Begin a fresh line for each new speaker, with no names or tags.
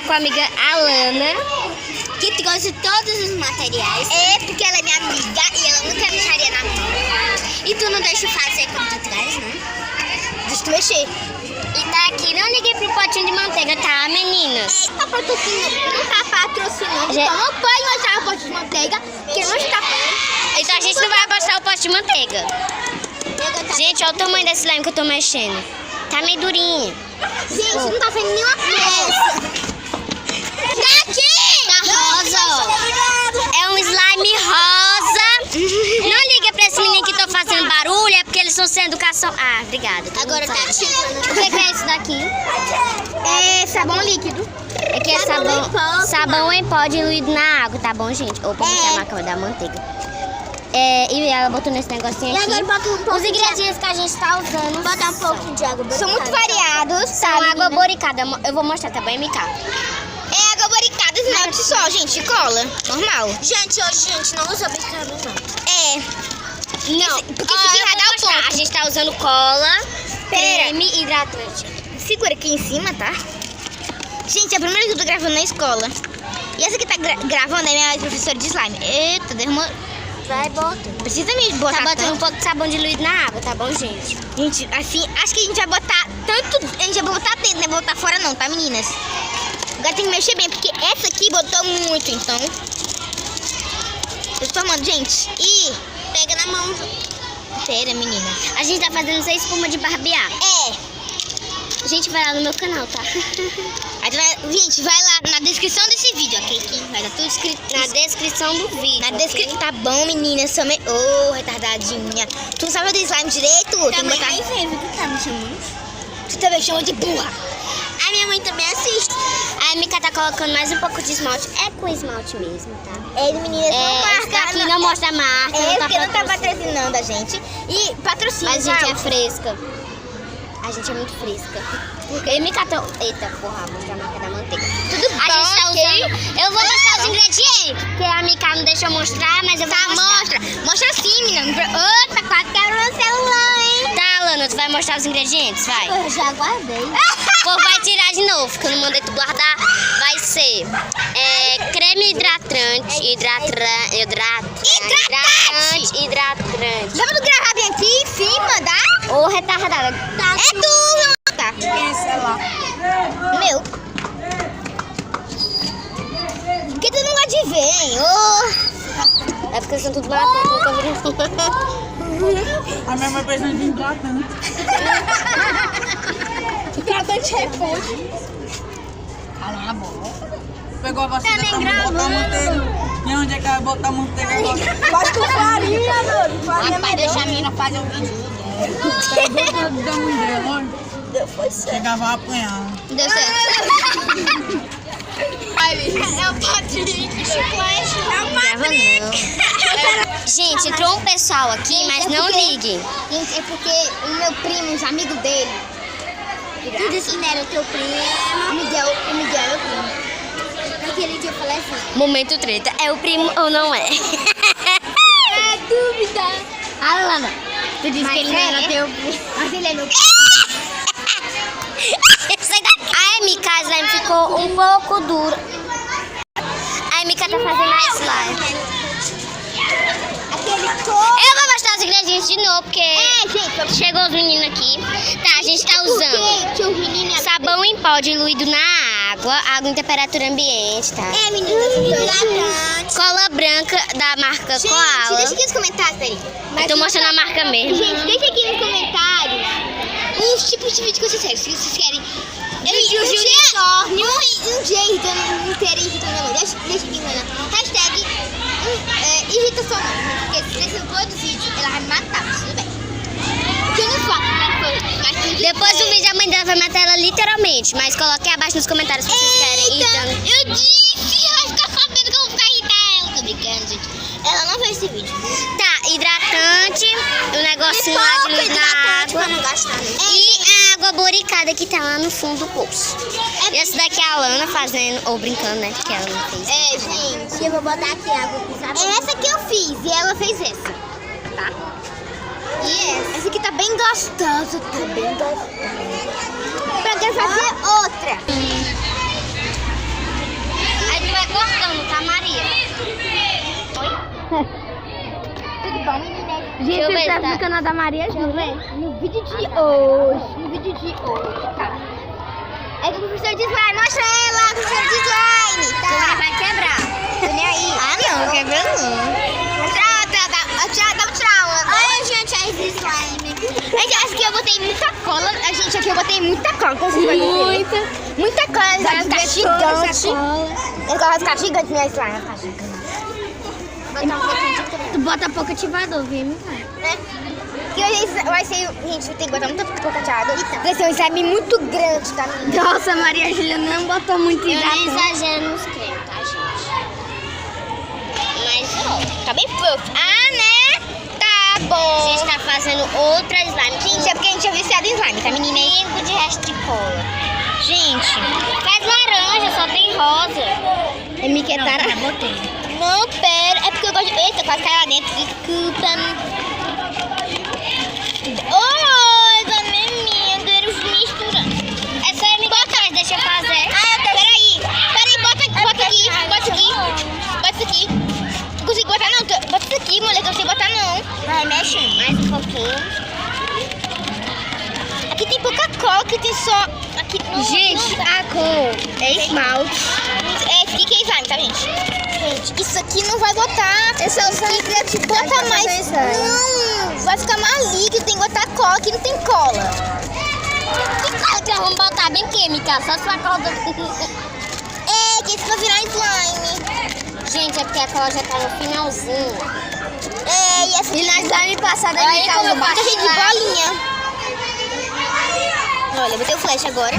tá com a amiga Alana,
que trouxe todos os materiais. É, porque ela é minha amiga e ela não quer mexaria na mão. E tu não deixa eu fazer como tu traz, né? Deixa tu mexer.
e tá aqui. Não liguei pro potinho de manteiga, tá, meninas?
Não tá patrocinando,
Já-
então não pode mostrar o pote de manteiga, porque não está
Então a gente não vai mostrar o pote de manteiga. Gente, olha o tamanho desse slime que eu tô mexendo. Tá meio durinho.
Gente, não tá fazendo nenhuma peça. Daqui!
Tá rosa, ó. É um slime rosa. Não liga pra esse menino que tô fazendo barulho, é porque eles estão sem educação. Ah, obrigada. todo
Agora
mundo
tá
sabe.
tirando.
O que é isso daqui?
É sabão líquido.
É que é sabão em pó diluído na água, tá bom, gente? Ou pra botar a marca da manteiga. É, e ela botou nesse negocinho
E
aqui.
agora bota um pouco
Os ingredientes que a gente tá usando
Botar um pouco de água. São muito variados.
são água boricada. Eu vou mostrar, tá bom, MK?
É água boricada, esmalte só, gente, cola. Normal. Gente, hoje, gente, não usa bicarbonado, não. É.
Não,
porque
ó,
fica
eu vou
errado ao
mostrar.
ponto.
A gente tá usando cola,
Pera.
creme e hidratante.
Segura aqui em cima, tá? Gente, é a primeira que eu tô gravando na escola. E essa que tá gravando é minha professora de slime. Eita, derramou.
Vai, bota.
Precisa me botar
Tá botando
tanto.
um pouco de sabão diluído na água, tá bom, gente?
Gente, assim, acho que a gente vai botar tanto. A gente vai botar dentro, não vai botar fora, não, tá, meninas? Agora tem que mexer bem, porque essa aqui botou muito, então. Tô formando, gente. E pega na mão. Pera, menina.
A gente tá fazendo essa espuma de barbear.
É.
Gente, vai lá no meu canal, tá?
Gente, vai lá na descrição desse vídeo, ok? Que vai dar tudo escrito.
Na descrição do vídeo.
Na
ok?
descrição. Tá bom, meninas. Ô, retardadinha. Tu não sabe fazer slime direito? Tem que botar.
tu tá me chamando?
Tu também chama de burra. A minha mãe também assiste.
A MK tá colocando mais um pouco de esmalte. É com esmalte mesmo, tá?
É, meninas, não
Esse
marca.
daqui não mostra a marca,
É, porque não tá
patrocinando.
patrocinando a gente. E patrocina.
Mas a gente é
vai.
fresca. A gente é muito fresca. Porque MK tá... Eita, porra, vou mostrar a marca da manteiga.
Tudo
A gente tá
bom, ok?
usando... Eu vou mostrar os ingredientes. Porque a MK não deixa eu mostrar, mas eu vou
Tá,
mostrar.
mostra. Mostra assim, menina. Opa, quase quebrou o celular, hein?
Tá, Alana, tu vai mostrar os ingredientes? Vai.
Eu já guardei.
O povo vai tirar de novo, porque eu não mandei tu guardar. Vai ser creme hidratante, hidratante.
Lembra do gravar bem aqui em cima, tá?
Ou retardada.
É tu, tá? Meu. Por que tu não gosta de ver, hein? Ô.
É porque são tudo barato, nunca vi.
A minha mãe precisa de hidratante. Hidratante repouso. Cala a boca. Pegou a vacina pra botar manteiga. E onde é que vai botar manteiga agora? Faz com farinha, doido. Rapaz, deixa a menina fazer um vídeo. Pegou da mãe dela, olha. Chegava a apanhar.
Deu certo. É o Patrick. É o Patrick.
Gente, entrou um pessoal aqui, mas não liguem.
Gente, é porque o meu primo, os amigos dele. Tu disse que não era o teu primo. O Miguel é meu primo. Naquele dia eu falei assim.
Momento treta, é o primo ou não é?
É dúvida.
Alana, tu disse que ele não era teu
primo. Mas ele é meu
Sai daqui. A MK slime ficou um pouco dura. A MK tá fazendo a slime.
Aquele todo.
Eu vou mostrar os ingredientes de novo, porque
gente,
chegou os meninos aqui. Tá, a gente tá usando
porque os meninos...
sabão em pó diluído na água em temperatura ambiente, tá?
É, meninas, hidratante.
Cola branca da marca
Gente,
Koala.
deixa aqui nos comentários, peraí.
Eu tô mostrando a marca mesmo.
Gente, deixa aqui nos comentários os tipos de vídeo que vocês querem. Se vocês querem um dia irritando, não terem irritando minha mãe. Deixa aqui no canal. Hashtag irritação não. Porque se nesse todo vídeo ela vai me matar, mas tudo bem. Porque eu não faço, mas
Depois do vídeo a mãe dela vai matar ela literalmente. Mas coloque abaixo nos comentários se vocês querem. Irritando.
Eu disse, ela vai ficar sabendo que eu vou ficar irritar ela. Tô brincando, gente. Ela não vê esse vídeo.
Tá, hidratante, o negocinho lá de luz na água.
Não gastar, né?
E a água boricada que tá lá no fundo do poço. E essa daqui é a Alana fazendo, ou brincando, né? Porque ela não fez.
É, gente. Eu vou botar aqui a água com sabão. Essa que eu fiz e ela fez essa. Tá? E essa aqui tá bem gostosa. Tá bem gostosa. Pra quero fazer outra.
gostando, tá, Maria?
Tudo bom, meninas?
Deixa eu ver, tá?
canal da Maria. Deixa eu ver. No vídeo de hoje. Tá. É que o professor de slime. Mostra ela, professor de slime.
Você
Tá.
vai quebrar.
Tô nem aí.
Ah, não, quebrou não.
Tchau. Ai, gente, é esse slime. Gente, acho que eu botei muita cola. Gente, aqui eu botei muita cola. Muita cola. Vai ficar gigante. Ela vai ficar gigante, minha slime. Vai ficar gigante.
Tu bota pouco ativador, viu?
Né? Que hoje vai ser, gente, tem que botar muito pouco ativador. Vai ser um slime muito grande, tá, menina?
Nossa, Maria Júlia não botou muito
Eu nem
hidratante.
exagero nos cremes, tá, gente? Mas, ó, tá bem fofo. Ah, né? Tá
A
bom.
gente tá fazendo outra slime.
Gente, é porque a gente é viciado em slime, tá, menina?
Pingo de resto de cola.
Gente,
Faz laranja, só tem rosa.
é miquetara. Não, pera. É porque eu gosto de... Eita, quase caiu lá dentro. Desculpa. Oi, minha, eu quero misturar.
É só me botar, deixa eu fazer.
Peraí, bota aqui. Não consigo botar não, bota isso aqui, moleque, eu não consigo botar não.
Vai mexendo mais um pouquinho.
Aqui tem pouca cola, aqui tem só... Aqui,
Gente, a cor é esmalte.
esse aqui que é slime, tá, gente? Gente, isso aqui não vai botar. Esse é o slime criativo. Bota mais. Não, vai ficar maligno, tem que botar cola, aqui não tem cola.
Que cola que nós vamos botar bem química, só se for a cola do...
É, que isso vai virar slime.
Gente, é porque a cola já tá no finalzinho.
É, e essa
E na slime passada a
Aí
gente
como
usou
eu faço de
bastante.
bolinha. Olha, eu botei o flash agora.